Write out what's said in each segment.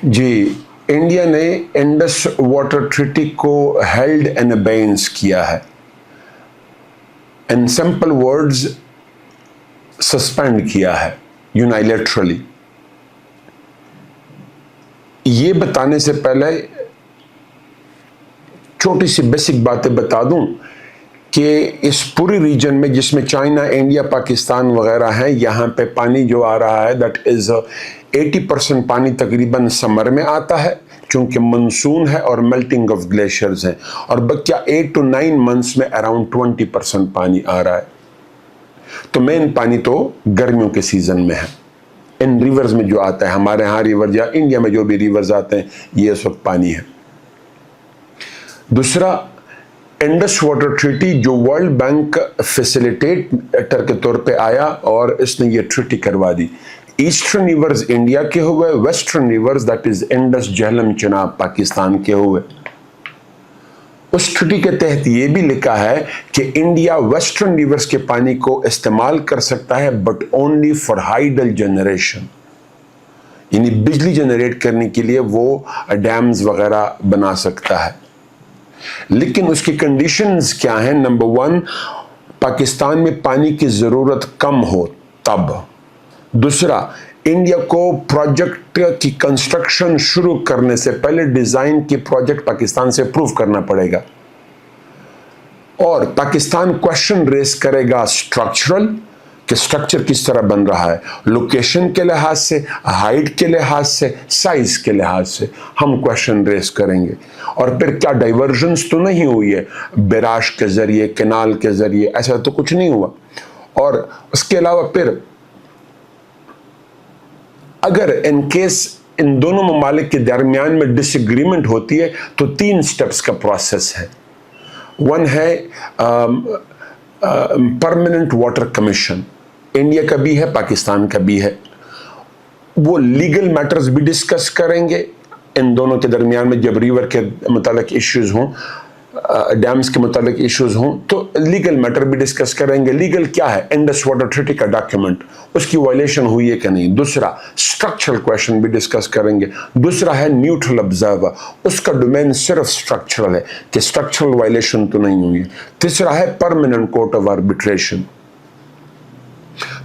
जी, India ने Indus water treaty को held and अबेंस किया है। इन सिंपल वर्ड्स, सस्पेंड किया है यूनाइलेटरली। ये बताने से पहले छोटी सी बेसिक बातें बता दूं कि इस पूरी रीजन में जिसमें चाइना, इंडिया, पाकिस्तान वगैरह हैं, यहाँ पे पानी जो आ रहा है दैट इज 80% पानी तकरीबन समर में आता है क्योंकि मानसून है और मेल्टिंग ऑफ ग्लेशियर्स हैं, और बच्चा 8 to 9 मंथ्स में अराउंड 20% पानी आ रहा है। तो मेन पानी तो गर्मियों के सीजन में है, इन रिवर्स में जो आता है, हमारे यहाँ रिवर या इंडिया में जो भी रिवर्स आते हैं ये इस वक्त पानी है। दूसरा, इंडस वाटर ट्रीटी जो वर्ल्ड बैंक फैसिलिटेटर के तौर पे आया और इसने ये ट्रीटी करवा दी। ईस्टर्न रिवर्स इंडिया के हुए, western rivers that is Indus, Jhelum, Chenab Pakistan के हुए। उस ट्रीटी के तहत ये भी लिखा है कि इंडिया वेस्टर्न रिवर्स के पानी को इस्तेमाल कर सकता है but only for hydel generation, यानी बिजली जनरेट करने के लिए वो डैम्स वगैरह बना सकता है। लेकिन उसकी कंडीशंस क्या हैं? नंबर 1, पाकिस्तान में पानी की जरूरत कम हो तब। दूसरा, इंडिया को प्रोजेक्ट की कंस्ट्रक्शन शुरू करने से पहले डिजाइन की प्रोजेक्ट पाकिस्तान से अप्रूव करना पड़ेगा, और पाकिस्तान क्वेश्चन रेस करेगा स्ट्रक्चरल, कि स्ट्रक्चर किस तरह बन रहा है, लोकेशन के लिहाज से, हाइट के लिहाज से, साइज के लिहाज से हम क्वेश्चन रेस करेंगे। और फिर क्या डाइवर्जन्स तो नहीं हुई है बैराज के जरिए, कैनाल के जरिए, ऐसा तो कुछ नहीं हुआ। और उसके अलावा फिर अगर इन केस इन दोनों ममालिक के दरमियान में डिसएग्रीमेंट होती है तो 3 स्टेप्स का प्रोसेस है। 1 है परमानेंट वाटर कमीशन, इंडिया का भी है, पाकिस्तान का भी है। वो लीगल मैटर्स भी डिस्कस करेंगे इन दोनों के दरमियान में, जब रिवर के मुतालिक इश्यूज हों, डैम्स के मुतालिक इश्यूज हों तो लीगल मैटर भी डिस्कस करेंगे। लीगल क्या है? इंडस वाटर ट्रीटी का डॉक्यूमेंट, उसकी वायलेशन हुई है कि नहीं। दूसरा, स्ट्रक्चरल क्वेश्चन भी डिस्कस करेंगे। दूसरा है न्यूट्रल ऑब्जर्वर, उसका डोमेन सिर्फ स्ट्रक्चरल है कि स्ट्रक्चरल वायलेशन तो नहीं हुई है। तीसरा है permanent court of arbitration.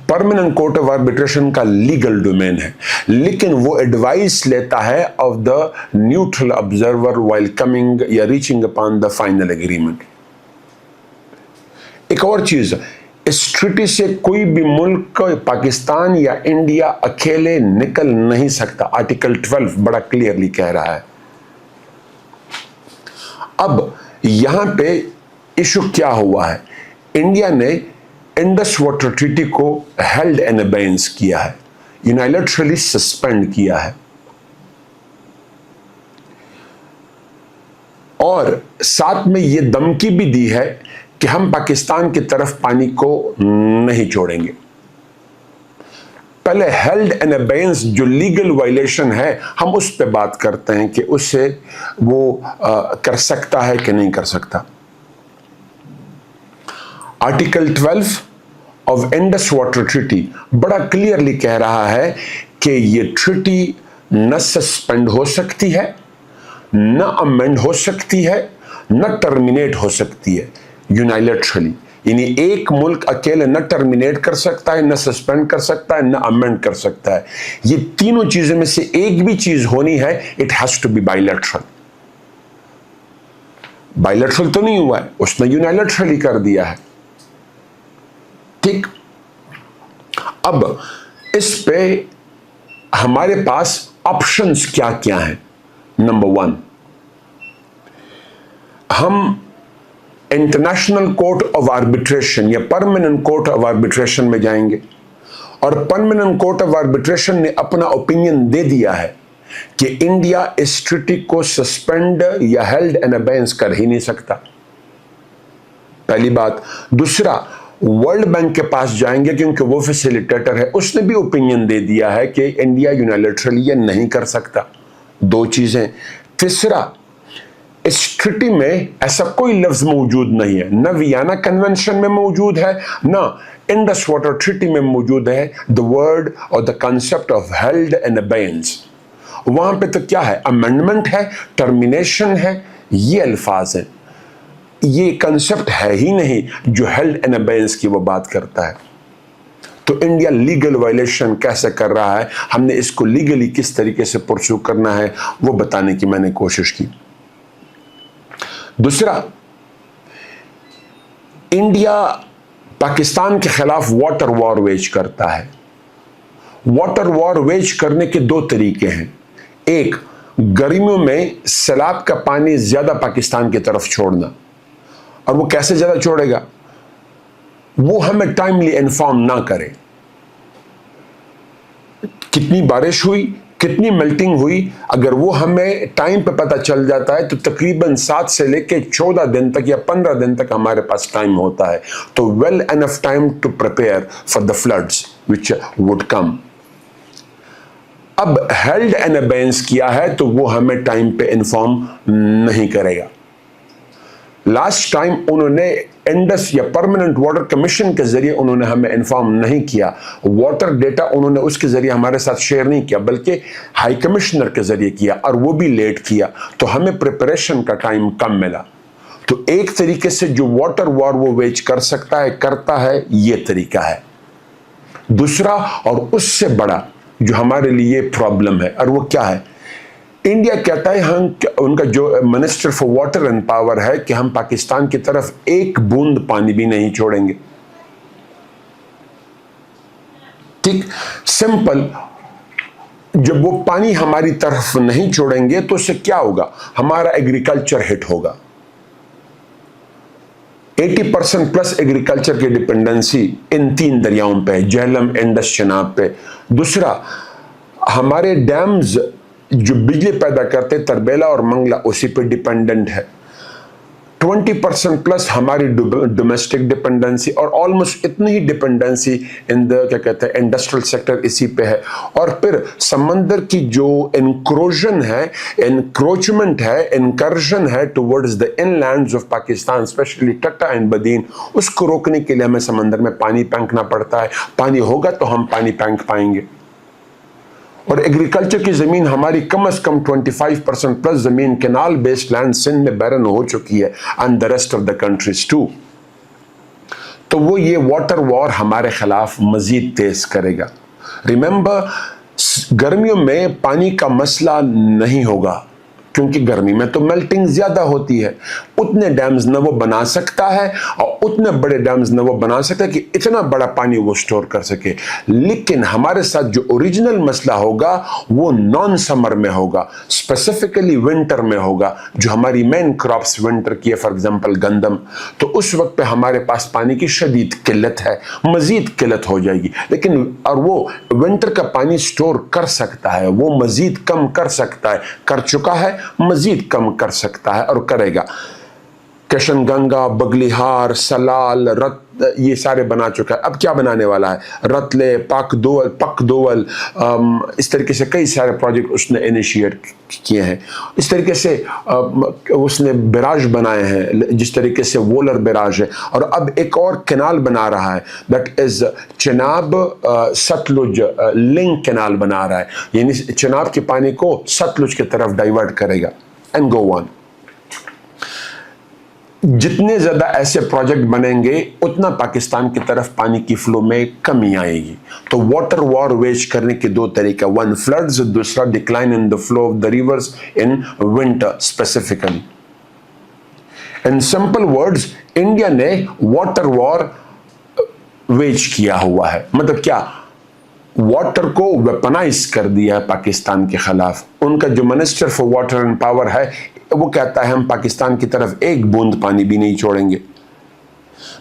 Permanent court of arbitration का लीगल डोमेन है, लेकिन वो एडवाइस लेता है of the neutral observer while coming या reaching upon the final agreement. एक और चीज, इस ट्रीटी से कोई भी मुल्क, पाकिस्तान या इंडिया, अकेले निकल नहीं सकता। आर्टिकल 12 बड़ा क्लियरली कह रहा है। अब यहां पे इशू क्या हुआ है? इंडिया ने इंडस वाटर ट्रीटी को हेल्ड एंड अबेंस किया है, यूनाइलेटरली सस्पेंड किया है, और साथ में ये धमकी भी दी है कि हम पाकिस्तान की तरफ पानी को नहीं छोड़ेंगे। पहले हेल्ड एंड अबेंस जो लीगल वायलेशन है, हम उस पे बात करते हैं कि उससे वो कर सकता है कि नहीं कर सकता। Article 12 of Indus water treaty बड़ा क्लियरली कह रहा है कि ये ट्रीटी न सस्पेंड हो सकती है, न अमेंड हो सकती है, न टर्मिनेट हो सकती है यूनाइलेटरली। यानी एक मुल्क अकेले न टर्मिनेट कर सकता है, न सस्पेंड कर सकता है, न अमेंड कर सकता है। ये तीनों चीजों में से एक भी चीज होनी है, it has to be bilateral. Bilateral तो नहीं हुआ है, उसने यूनाइलेटरली कर दिया है। ठीक, अब इस पे हमारे पास ऑप्शंस क्या क्या हैं? नंबर 1, हम इंटरनेशनल कोर्ट ऑफ आर्बिट्रेशन या परमानेंट कोर्ट ऑफ आर्बिट्रेशन में जाएंगे, और परमानेंट कोर्ट ऑफ आर्बिट्रेशन ने अपना ओपिनियन दे दिया है कि इंडिया इस ट्रीटी को सस्पेंड या हेल्ड एंड अबेंस कर ही नहीं सकता, पहली बात। दूसरा, वर्ल्ड बैंक के पास जाएंगे क्योंकि वो फैसिलिटेटर है, उसने भी ओपिनियन दे दिया है कि इंडिया यूनाइलेटरली ये नहीं कर सकता। 2 चीजें। तीसरा, इस ट्रीटी में ऐसा कोई लफ्ज मौजूद नहीं है, न वियना कन्वेंशन में मौजूद है, न इंडस वाटर ट्रीटी में मौजूद है द वर्ड और the concept of held and abeyance. वहां पे तो क्या है, अमेंडमेंट है, टर्मिनेशन है, ये अल्फाज हैं। ये कंसेप्ट है ही नहीं जो हेल्ड इन अबेयंस की वो बात करता है। तो इंडिया लीगल वायलेशन कैसे कर रहा है, हमने इसको लीगली किस तरीके से परस्यू करना है वो बताने की मैंने कोशिश की। दूसरा, इंडिया पाकिस्तान के खिलाफ वाटर वॉर वेज करता है। वाटर वॉर वेज करने के दो तरीके हैं। एक, गर्मियों में सैलाब का पानी ज्यादा पाकिस्तान की तरफ छोड़ना, और वो कैसे ज्यादा छोड़ेगा, वो हमें टाइमली इन्फॉर्म ना करे। कितनी बारिश हुई, कितनी मेल्टिंग हुई, अगर वो हमें टाइम पे पता चल जाता है तो तकरीबन 7 से लेके 14 दिन तक या 15 दिन तक हमारे पास टाइम होता है। तो well enough time to prepare for the floods which would come. अब हेल्ड इन अबेयंस किया है तो वो हमें टाइम पे इन्फॉर्म नहीं करेगा। लास्ट टाइम उन्होंने इंडस या परमानेंट वाटर कमीशन के जरिए उन्होंने हमें इन्फॉर्म नहीं किया, वाटर डेटा उन्होंने उसके जरिए हमारे साथ शेयर नहीं किया, बल्कि हाई कमिश्नर के जरिए किया, और वो भी लेट किया, तो हमें प्रिपरेशन का टाइम कम मिला। तो एक तरीके से जो वाटर वॉर वो वेज कर सकता है, करता है, ये तरीका है। दूसरा और उससे बड़ा जो हमारे लिए प्रॉब्लम है, और वो क्या है, इंडिया कहता है, हम उनका जो minister for water and power है कि हम पाकिस्तान की तरफ एक बूंद पानी भी नहीं छोड़ेंगे। ठीक, सिंपल। जब वो पानी हमारी तरफ नहीं छोड़ेंगे तो उससे क्या होगा, हमारा एग्रीकल्चर हिट होगा। 80% प्लस एग्रीकल्चर की डिपेंडेंसी इन 3 दरियाओं पे, झेलम, इंडस, चेनाब पे। दूसरा, हमारे डैम्स जो बिजली पैदा करते, तरबेला और मंगला, उसी पे डिपेंडेंट है। 20% प्लस हमारी डोमेस्टिक डिपेंडेंसी, और ऑलमोस्ट इतनी ही डिपेंडेंसी इन द क्या कहते हैं इंडस्ट्रियल सेक्टर इसी पे है। और फिर समंदर की जो इंक्रोजन है, इंक्रोचमेंट है, इंकर्जन है towards the inlands of Pakistan, specially Thatta and Badin, उसको रोकने के लिए हमें समंदर में पानी फेंकना पड़ता है। पानी होगा तो हम पानी फेंक पाएंगे। और एग्रीकल्चर की जमीन हमारी कम से कम 25% प्लस जमीन कैनाल बेस्ड लैंड सिंध में बैरन हो चुकी है, and the rest of the countries too. तो वो ये वाटर वॉर हमारे खिलाफ मजीद तेज करेगा। रिमेंबर, गर्मियों में पानी का मसला नहीं होगा, क्योंकि गर्मी में तो मेल्टिंग ज्यादा होती है। उतने डैम्स न वो बना सकता है, और उतने बड़े डैम्स न वो बना सकता है कि इतना बड़ा पानी वो स्टोर कर सके। लेकिन हमारे साथ जो ओरिजिनल मसला होगा वो नॉन समर में होगा, स्पेसिफिकली विंटर में होगा, जो हमारी मेन क्रॉप्स विंटर की है, फॉर एग्जांपल गंदम। तो उस वक्त पे हमारे पास पानी की शदीद किल्लत है, मजीद किल्लत हो जाएगी। लेकिन और वो विंटर का पानी स्टोर कर सकता है, वो मजीद कम कर सकता है, कर चुका है, मजीद कम कर सकता है और करेगा। किशन गंगा, बगलिहार, सलाल, रत, ये सारे बना चुका है। अब क्या बनाने वाला है, रतले, पक दोवल, इस तरीके से कई सारे प्रोजेक्ट उसने इनिशिएट किए हैं। इस तरीके से उसने बैराज बनाए हैं, जिस तरीके से वोलर बैराज है। और अब एक और कैनाल बना रहा है, that is Chenab Sutlej link canal बना रहा है, यानी चेनाब के पानी को सतलुज की तरफ डाइवर्ट करेगा, एंड गो ऑन। जितने ज्यादा ऐसे प्रोजेक्ट बनेंगे उतना पाकिस्तान की तरफ पानी की फ्लो में कमी आएगी। तो वाटर वॉर वेज करने के दो तरीके, वन फ्लड्स, दूसरा decline in the flow of the reverse in winter specifically. In simple words, India ने वाटर वॉर वेज किया हुआ है। मतलब क्या, वाटर को वेपनाइज कर दिया है पाकिस्तान के खिलाफ। उनका जो minister for water and power है वो कहता है हम पाकिस्तान की तरफ एक बूंद पानी भी नहीं छोड़ेंगे।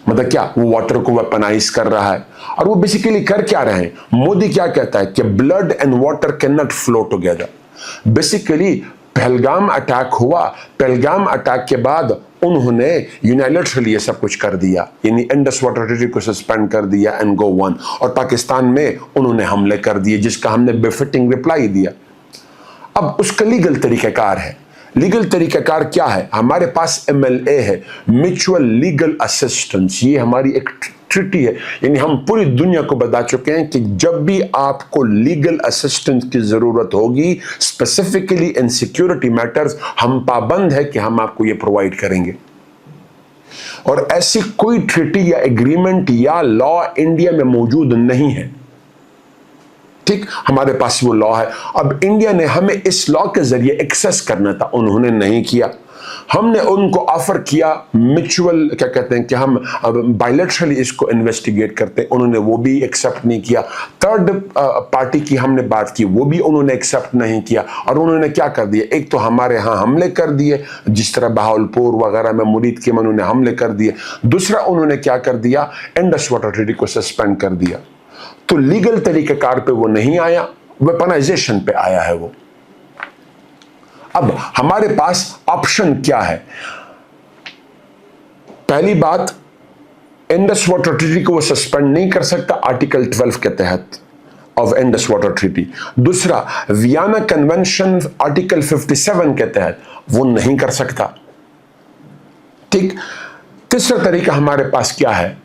मतलब क्या, वो वाटर को वेपनाइज कर रहा है। और वो बेसिकली कर क्या रहे हैं, मोदी क्या कहता है कि blood and water can not flow together. Basically Pahalgam attack हुआ, पहलगाम अटैक के बाद उन्होंने यूनिलैटरली ये सब कुछ कर दिया, यानी इंडस वाटर ट्रीटी को सस्पेंड कर दिया एंड गो वन। और पाकिस्तान में उन्होंने हमले कर दिए, जिसका हमने बेफिटिंग रिप्लाई दिया। अब उसका लीगल तरीक़ाकार है। लीगल तरीक़ाकार क्या है, हमारे पास MLA है, म्यूचुअल लीगल असिस्टेंस। ये हमारी एक ट्रीटी है, यानी हम पूरी दुनिया को बता चुके हैं कि जब भी आपको लीगल असिस्टेंस की जरूरत होगी, स्पेसिफिकली इन सिक्योरिटी मैटर्स, हम पाबंद है कि हम आपको ये प्रोवाइड करेंगे। और ऐसी कोई ट्रीटी या एग्रीमेंट या लॉ इंडिया में मौजूद नहीं है। ठीक, हमारे पास वो लॉ है। अब इंडिया ने हमें इस लॉ के जरिए एक्सेस करना था, उन्होंने नहीं किया। हमने उनको ऑफर किया म्यूचुअल, क्या कहते हैं कि हम बायलैटरली इसको इन्वेस्टिगेट करते हैं, उन्होंने वो भी एक्सेप्ट नहीं किया। थर्ड पार्टी की हमने बात की, वो भी उन्होंने एक्सेप्ट नहीं किया। और उन्होंने क्या कर दिया, एक तो हमारे यहाँ हमले कर दिए, जिस तरह बहावलपुर वगैरह में मुरीद के उन्होंने हमले कर दिए। दूसरा उन्होंने क्या कर दिया, इंडस वाटर ट्रीटी को सस्पेंड कर दिया। तो लीगल तरीकेकार पे वो नहीं आया, वेपनाइजेशन पे आया है वो। अब हमारे पास ऑप्शन क्या है? पहली बात, इंडस वाटर ट्रीटी को वो सस्पेंड नहीं कर सकता आर्टिकल 12 के तहत ऑफ इंडस वाटर ट्रीटी। दूसरा, वियना कन्वेंशन आर्टिकल 57 के तहत वो नहीं कर सकता। ठीक। तीसरा तरीका हमारे पास क्या है,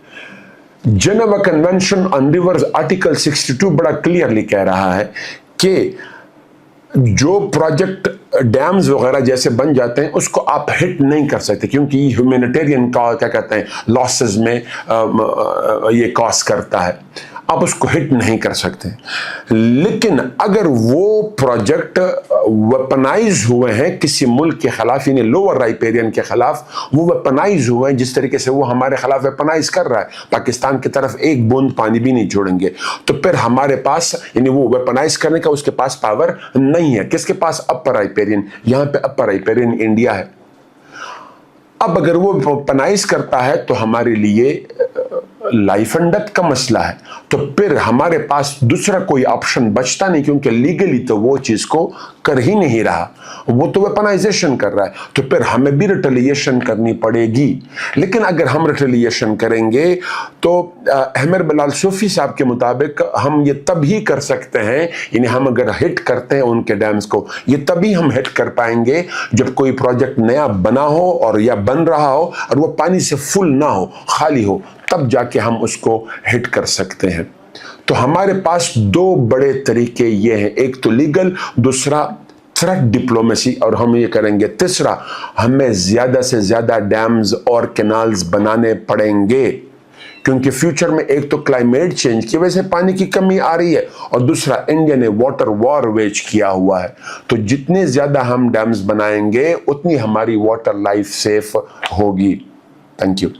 Geneva convention on reverse article 62 बड़ा क्लियरली कह रहा है कि जो प्रोजेक्ट डैम्स वगैरह जैसे बन जाते हैं उसको आप हिट नहीं कर सकते, क्योंकि ह्यूमैनिटेरियन का क्या कहते हैं लॉसेस में ये कॉज करता है, आप उसको हिट नहीं कर सकते। लेकिन अगर वो प्रोजेक्ट वेपनाइज हुए हैं किसी मुल्क के खिलाफ, यानी लोअर राइपेरियन के खिलाफ वो वेपनाइज हुए हैं, जिस तरीके से वो हमारे खिलाफ वेपनाइज कर रहा है, पाकिस्तान की तरफ एक बूंद पानी भी नहीं छोड़ेंगे, तो फिर हमारे पास, यानी वो वेपनाइज करने का उसके पास पावर नहीं है। किसके पास? Upper riparian. यहां पे अपर राइपेरियन इंडिया है। अब अगर वो वेपनाइज करता है तो हमारे लिए लाइफ एंड डेथ का मसला है, तो फिर हमारे पास दूसरा कोई ऑप्शन बचता नहीं, क्योंकि लीगली तो वो चीज को कर ही नहीं रहा, वो तो वेपनाइजेशन कर रहा है, तो फिर हमें भी रिटेलिएशन करनी पड़ेगी। लेकिन अगर हम रिटेलिएशन करेंगे तो अहमद बिलाल सूफी साहब के मुताबिक हम ये तभी कर सकते हैं, यानी हम अगर हिट करते हैं उनके डैम्स को, ये तभी हम हिट कर पाएंगे जब कोई प्रोजेक्ट नया बना हो और या बन रहा हो और वो पानी से फुल ना हो, खाली हो, तब जाके हम उसको हिट कर सकते हैं। तो हमारे पास दो बड़े तरीके ये हैं, एक तो लीगल, दूसरा थ्रेट डिप्लोमेसी, और हम ये करेंगे। तीसरा, हमें ज्यादा से ज्यादा डैम्स और कैनाल्स बनाने पड़ेंगे, क्योंकि फ्यूचर में एक तो क्लाइमेट चेंज की वजह से पानी की कमी आ रही है, और दूसरा इंडिया ने वाटर वॉर वेज किया हुआ है। तो जितने ज्यादा हम डैम्स बनाएंगे उतनी हमारी वाटर लाइफ सेफ होगी। Thank you.